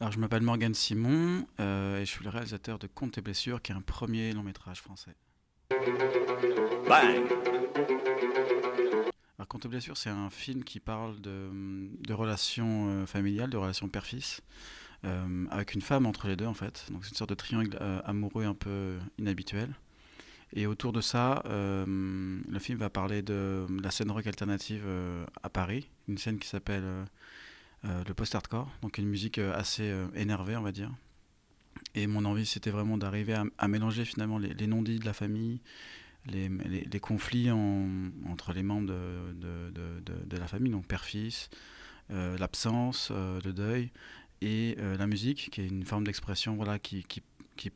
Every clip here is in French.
Alors, je m'appelle Morgan Simon et je suis le réalisateur de Comptes et blessures, qui est un premier long métrage français. Bang! Alors, Comptes et blessures, c'est un film qui parle de relations familiales, de relations père-fils, avec une femme entre les deux en fait. Donc, c'est une sorte de triangle amoureux un peu inhabituel. Et autour de ça, le film va parler de la scène rock alternative à Paris, une scène qui s'appelle le post-hardcore, donc une musique assez énervée, on va dire. Et mon envie, c'était vraiment d'arriver à mélanger finalement les non-dits de la famille, les conflits entre les membres de la famille, donc père-fils, l'absence, le deuil, et la musique, qui est une forme d'expression voilà, qui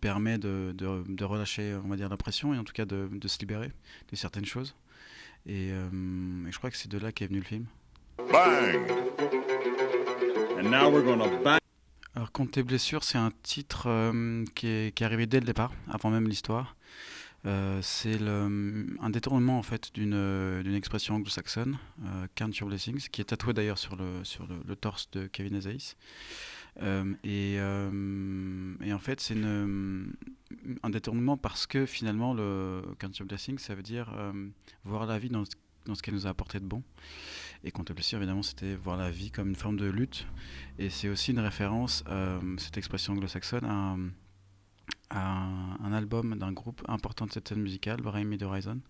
permet de relâcher, on va dire, la pression, et en tout cas de se libérer de certaines choses. Et je crois que c'est de là qu'est venu le film. Bang! And now we're gonna bang. Alors, Compte tes blessures, c'est un titre qui est arrivé dès le départ, avant même l'histoire. C'est un détournement en fait d'une expression anglo-saxonne, Count Your Blessings, qui est tatoué d'ailleurs sur le torse de Kevin Ezais. Et en fait, c'est un détournement parce que finalement, le Count Your Blessings, ça veut dire voir la vie dans ce qu'elle nous a apporté de bon. Et Compte blessure, évidemment, c'était voir la vie comme une forme de lutte. Et c'est aussi une référence, cette expression anglo-saxonne, à un album d'un groupe important de cette scène musicale, Bring Me the Horizon.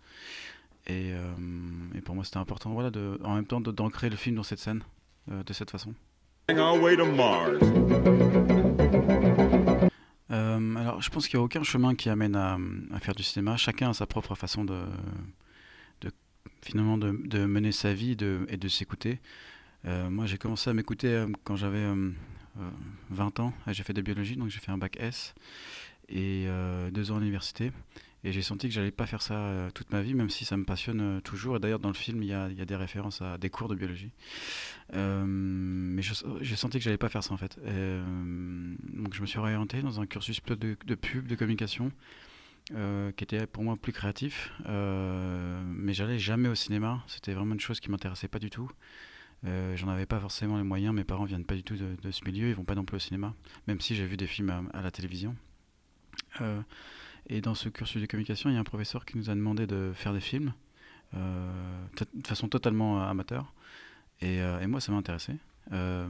Et pour moi, c'était important, voilà, en même temps, d'ancrer le film dans cette scène, de cette façon. Our way to Mars. Alors, je pense qu'il n'y a aucun chemin qui amène à faire du cinéma. Chacun a sa propre façon finalement de mener sa vie et de s'écouter. Moi, j'ai commencé à m'écouter quand j'avais 20 ans. J'ai fait de biologie, donc j'ai fait un bac S et 2 ans à l'université. Et j'ai senti que j'allais pas faire ça toute ma vie, même si ça me passionne toujours. Et d'ailleurs, dans le film, il y a des références à des cours de biologie. Mais j'ai senti que j'allais pas faire ça en fait. Donc je me suis orienté dans un cursus plutôt de pub, de communication, qui était pour moi plus créatif. Mais j'allais jamais au cinéma. C'était vraiment une chose qui m'intéressait pas du tout. J'en avais pas forcément les moyens. Mes parents viennent pas du tout de ce milieu. Ils vont pas non plus au cinéma, même si j'ai vu des films à la télévision. Euh, et dans ce cursus de communication, il y a un professeur qui nous a demandé de faire des films de façon totalement amateur. Et moi, ça m'a intéressé. Euh,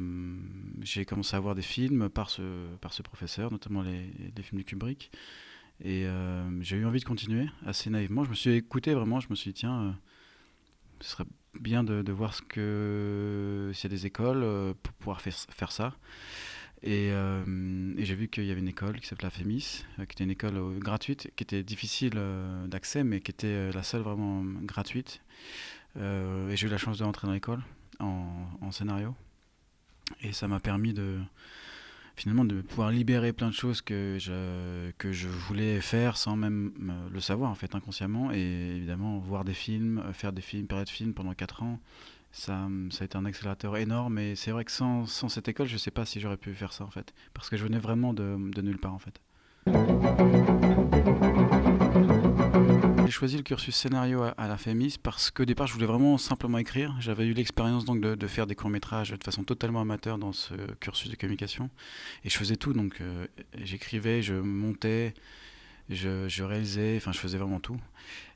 j'ai commencé à voir des films par ce professeur, notamment les films de Kubrick. Et j'ai eu envie de continuer assez naïvement. Je me suis écouté vraiment, je me suis dit, tiens, ce serait bien de voir s'il y a des écoles pour pouvoir faire ça. Et j'ai vu qu'il y avait une école qui s'appelait la FEMIS, qui était une école gratuite, qui était difficile d'accès, mais qui était la seule vraiment gratuite. Et j'ai eu la chance de rentrer dans l'école en scénario. Et ça m'a permis finalement de pouvoir libérer plein de choses que je voulais faire sans même le savoir en fait inconsciemment. Et évidemment voir des films, faire des films, période de films pendant 4 ans, ça a été un accélérateur énorme. Et c'est vrai que sans cette école, je sais pas si j'aurais pu faire ça en fait, parce que je venais vraiment de nulle part en fait. J'ai choisi le cursus scénario à la FEMIS parce qu'au départ je voulais vraiment simplement écrire. J'avais eu l'expérience donc de faire des courts-métrages de façon totalement amateur dans ce cursus de communication. Et je faisais tout, donc j'écrivais, je montais, je réalisais, enfin je faisais vraiment tout.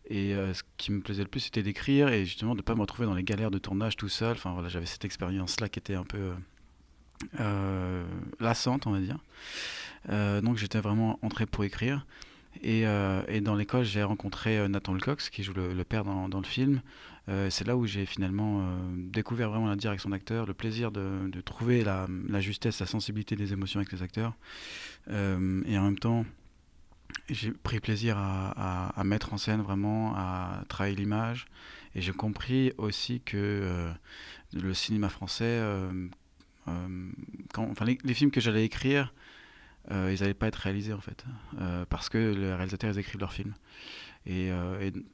Et ce qui me plaisait le plus c'était d'écrire et justement de ne pas me retrouver dans les galères de tournage tout seul. Enfin voilà, j'avais cette expérience-là qui était un peu lassante on va dire. Donc j'étais vraiment entré pour écrire. Et dans l'école, j'ai rencontré Nathan Wilcox, qui joue le père dans le film. C'est là où j'ai finalement découvert vraiment la direction d'acteur, le plaisir de trouver la justesse, la sensibilité des émotions avec les acteurs. Et en même temps, j'ai pris plaisir à mettre en scène vraiment, à travailler l'image. Et j'ai compris aussi que le cinéma français, enfin, les films que j'allais écrire, ils n'allaient pas être réalisés en fait, parce que les réalisateurs ils écrivent leurs films. Et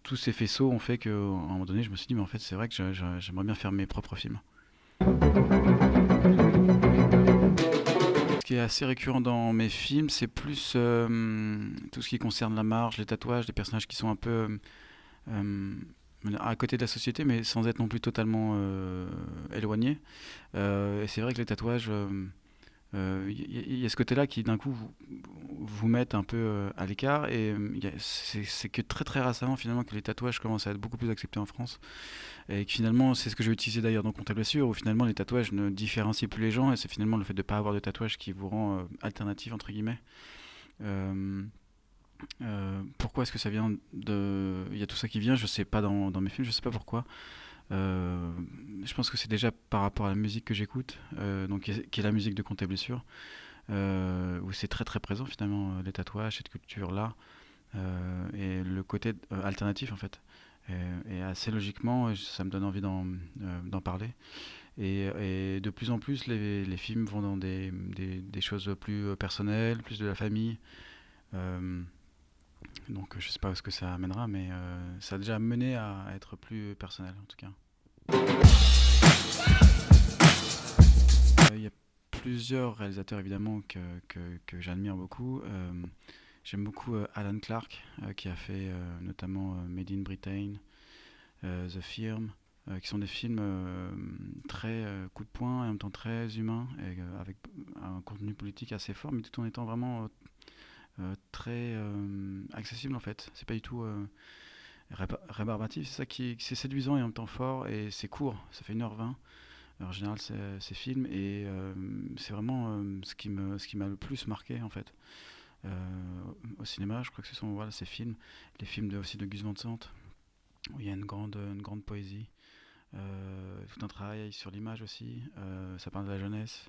tous ces faisceaux ont fait qu'à un moment donné, je me suis dit, mais en fait, c'est vrai que j'aimerais bien faire mes propres films. Ce qui est assez récurrent dans mes films, c'est plus tout ce qui concerne la marge, les tatouages, les personnages qui sont un peu euh, à côté de la société, mais sans être non plus totalement éloignés. Et c'est vrai que les tatouages, Il y a ce côté-là qui d'un coup vous mettent un peu à l'écart et c'est que très très récemment finalement que les tatouages commencent à être beaucoup plus acceptés en France et que finalement c'est ce que je vais utiliser d'ailleurs dans Compte à blessure où finalement les tatouages ne différencient plus les gens et c'est finalement le fait de ne pas avoir de tatouage qui vous rend alternatif entre guillemets. Euh, Pourquoi est-ce que ça vient de... Il y a tout ça qui vient, je sais pas dans mes films, je sais pas pourquoi. Euh, je pense que c'est déjà par rapport à la musique que j'écoute, donc qui est la musique de Compte et Blessure, où c'est très très présent finalement les tatouages, cette culture-là, et le côté alternatif en fait. Et assez logiquement, ça me donne envie d'en parler. Et de plus en plus, les films vont dans des choses plus personnelles, plus de la famille. Euh, donc je sais pas où ce que ça amènera, mais ça a déjà mené à être plus personnel en tout cas. Il y a plusieurs réalisateurs évidemment que j'admire beaucoup. J'aime beaucoup Alan Clark qui a fait notamment Made in Britain, The Firm, qui sont des films très coup de poing et en même temps très humains et avec un contenu politique assez fort, mais tout en étant vraiment très accessible en fait. C'est pas du tout rébarbatif, c'est ça qui c'est séduisant et en même temps fort et c'est court, ça fait 1h20 en général ces films et c'est vraiment ce qui m'a le plus marqué en fait. Au cinéma, je crois que ce sont voilà, ces films, les films aussi de Gus Van Sant, où il y a une grande poésie, tout un travail sur l'image aussi, ça parle de la jeunesse,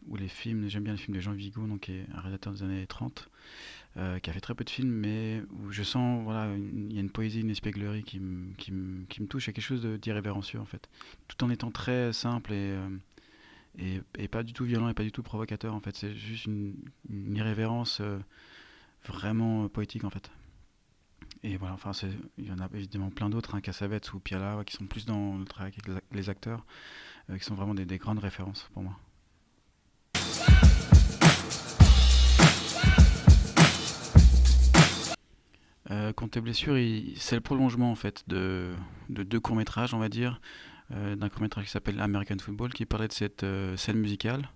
ou les films, j'aime bien les films de Jean Vigo, donc, qui est un réalisateur des années 30, qui a fait très peu de films, mais où je sens, voilà, il y a une poésie, une espièglerie qui me touche, il y a quelque chose d'irrévérencieux en fait, tout en étant très simple et pas du tout violent et pas du tout provocateur en fait, c'est juste une irrévérence vraiment poétique en fait. Et voilà, enfin, il y en a évidemment plein d'autres, hein, Cassavetes ou Piala, ouais, qui sont plus dans le travail avec les acteurs, qui sont vraiment des grandes références pour moi. Compte tes blessures, c'est le prolongement en fait de deux courts-métrages, on va dire, d'un court-métrage qui s'appelle American Football, qui parlait de cette scène musicale,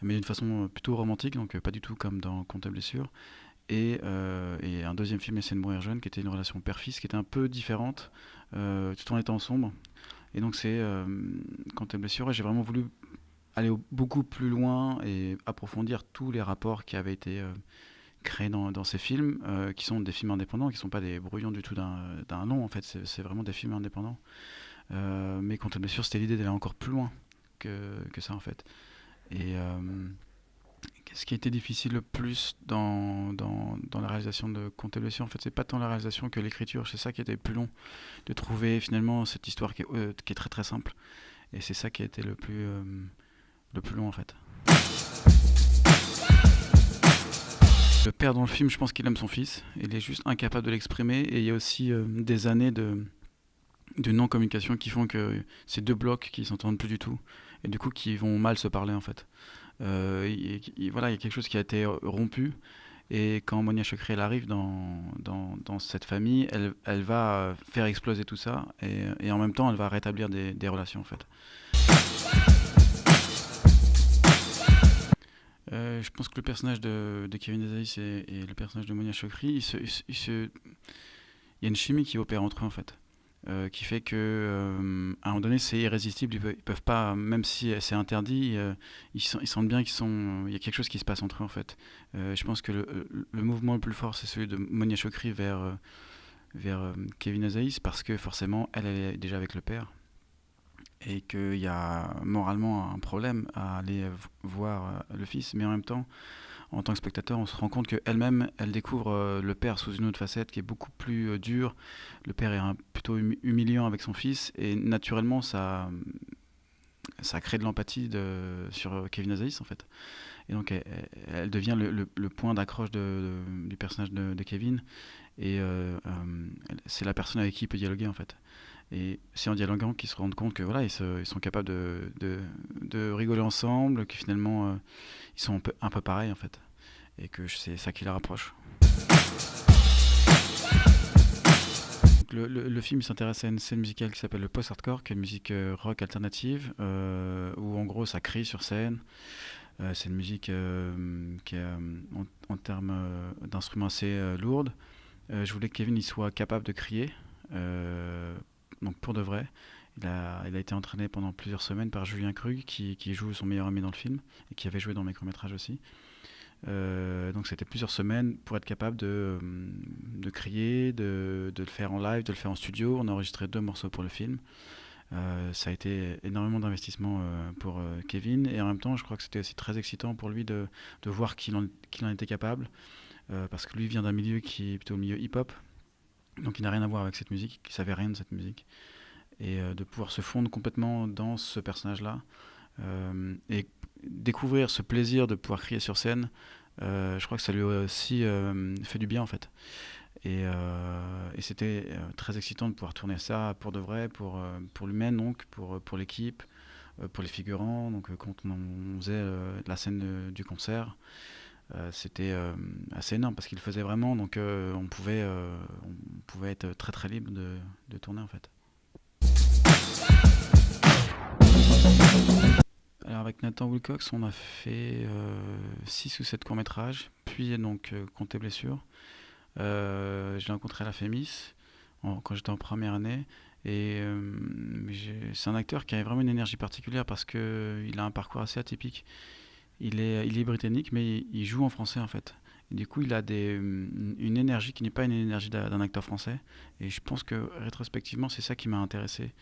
mais d'une façon plutôt romantique, donc pas du tout comme dans Compte tes blessures. Et un deuxième film, Essayer de mourir jeune, qui était une relation père-fils, qui était un peu différente, tout en étant sombre. Et donc c'est Compte tes blessures, et j'ai vraiment voulu aller beaucoup plus loin et approfondir tous les rapports qui avaient été créés dans ces films, qui sont des films indépendants, qui ne sont pas des brouillons du tout d'un long, en fait, c'est vraiment des films indépendants. Mais Compte tes blessures, c'était l'idée d'aller encore plus loin que ça, en fait. Et ce qui a été difficile le plus dans la réalisation de Compte et blessures, en fait, c'est pas tant la réalisation que l'écriture, c'est ça qui était plus long, de trouver finalement cette histoire qui est très très simple. Et c'est ça qui a été le plus long en fait. Le père dans le film, je pense qu'il aime son fils, il est juste incapable de l'exprimer, et il y a aussi des années de non-communication qui font que ces deux blocs qui s'entendent plus du tout, et du coup qui vont mal se parler en fait. Voilà, il y a quelque chose qui a été rompu. Et quand Monia Chokri elle arrive dans cette famille, elle va faire exploser tout ça et en même temps elle va rétablir des relations en fait. Je pense que le personnage de Kevin Azaïs et le personnage de Monia Chokri, il y a une chimie qui opère entre eux en fait. Qui fait que à un moment donné c'est irrésistible, ils peuvent pas, même si c'est interdit, ils sentent bien il y a quelque chose qui se passe entre eux en fait. Je pense que le mouvement le plus fort c'est celui de Monia Chokri vers Kevin Azaïs parce que forcément elle est déjà avec le père et qu'il y a moralement un problème à aller voir le fils, mais en même temps en tant que spectateur, on se rend compte qu'elle-même, elle découvre le père sous une autre facette qui est beaucoup plus dure. Le père est plutôt humiliant avec son fils et naturellement, ça crée de l'empathie sur Kevin Azaïs en fait. Et donc, elle devient le point d'accroche du personnage de Kevin et c'est la personne avec qui il peut dialoguer en fait. Et c'est en dialoguant qu'ils se rendent compte que voilà, ils sont capables de rigoler ensemble, que finalement ils sont un peu pareils en fait, et que c'est ça qui les rapproche. le film il s'intéresse à une scène musicale qui s'appelle le post-hardcore, qui est une musique rock alternative, où en gros ça crie sur scène. C'est une musique qui est en termes d'instruments assez lourde. Je voulais que Kevin il soit capable de crier, euh, donc pour de vrai. Il a été entraîné pendant plusieurs semaines par Julien Krug, qui joue son meilleur ami dans le film, et qui avait joué dans mes courts-métrages aussi. Donc c'était plusieurs semaines pour être capable de crier, de le faire en live, de le faire en studio. On a enregistré 2 morceaux pour le film. Ça a été énormément d'investissement pour Kevin, et en même temps je crois que c'était aussi très excitant pour lui de voir qu'il en était capable, parce que lui vient d'un milieu qui est plutôt le milieu hip-hop, donc il n'a rien à voir avec cette musique, il savait rien de cette musique, et de pouvoir se fondre complètement dans ce personnage-là, et découvrir ce plaisir de pouvoir crier sur scène. Je crois que ça lui a aussi fait du bien en fait. Et c'était très excitant de pouvoir tourner ça pour de vrai, pour lui-même, donc pour l'équipe, pour les figurants. Donc quand on faisait la scène du concert, c'était assez énorme parce qu'il le faisait vraiment, donc on pouvait être très très libre de tourner en fait. Alors avec Nathan Wilcox, on a fait 6 ou 7 courts-métrages, puis donc Compte tes blessures. Je l'ai rencontré à la FEMIS quand j'étais en première année, et c'est un acteur qui a vraiment une énergie particulière parce qu'il a un parcours assez atypique. Il est britannique, mais il joue en français en fait. Et du coup, il a une énergie qui n'est pas une énergie d'un acteur français. Et je pense que rétrospectivement, c'est ça qui m'a intéressé.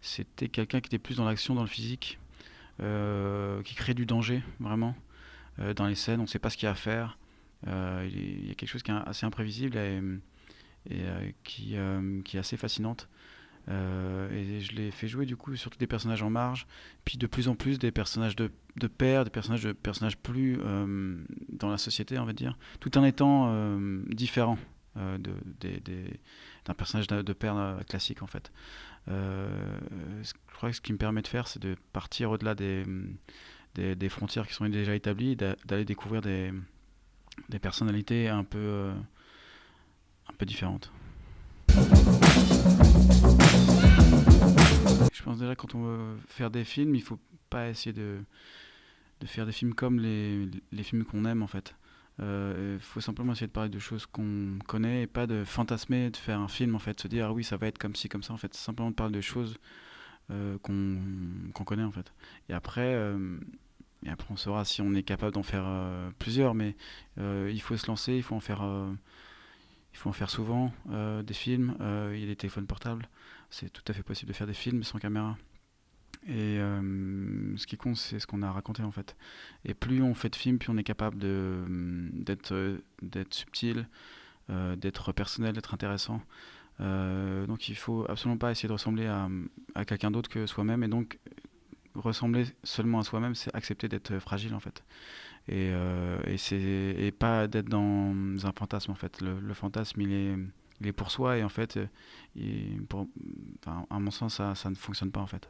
C'était quelqu'un qui était plus dans l'action, dans le physique, qui crée du danger vraiment dans les scènes. On ne sait pas ce qu'il y a à faire. Il y a quelque chose qui est assez imprévisible, et qui est assez fascinante. Et je l'ai fait jouer du coup surtout des personnages en marge, puis de plus en plus des personnages de père, des personnages plus dans la société, on va dire, tout en étant différent d'un personnage de père classique en fait. Je crois que ce qui me permet de faire, c'est de partir au-delà des frontières qui sont déjà établies, d'aller découvrir des personnalités un peu différentes. Je pense déjà quand on veut faire des films, il faut pas essayer de faire des films comme les films qu'on aime en fait. Il faut simplement essayer de parler de choses qu'on connaît, et pas de fantasmer, de faire un film en fait, se dire ah oui ça va être comme ci comme ça en fait. Simplement de parler de choses qu'on connaît en fait. Et après, on saura si on est capable d'en faire plusieurs, mais il faut se lancer, il faut en faire souvent des films. Il y a des téléphones portables, c'est tout à fait possible de faire des films sans caméra. Et ce qui compte, c'est ce qu'on a raconté en fait. Et plus on fait de films, plus on est capable d'être subtil, d'être personnel, d'être intéressant. Donc il faut absolument pas essayer de ressembler à quelqu'un d'autre que soi-même. Et donc ressembler seulement à soi-même, c'est accepter d'être fragile en fait. Et pas d'être dans un fantasme en fait. Le fantasme il est pour soi, et en fait, enfin, à mon sens, ça ne fonctionne pas en fait.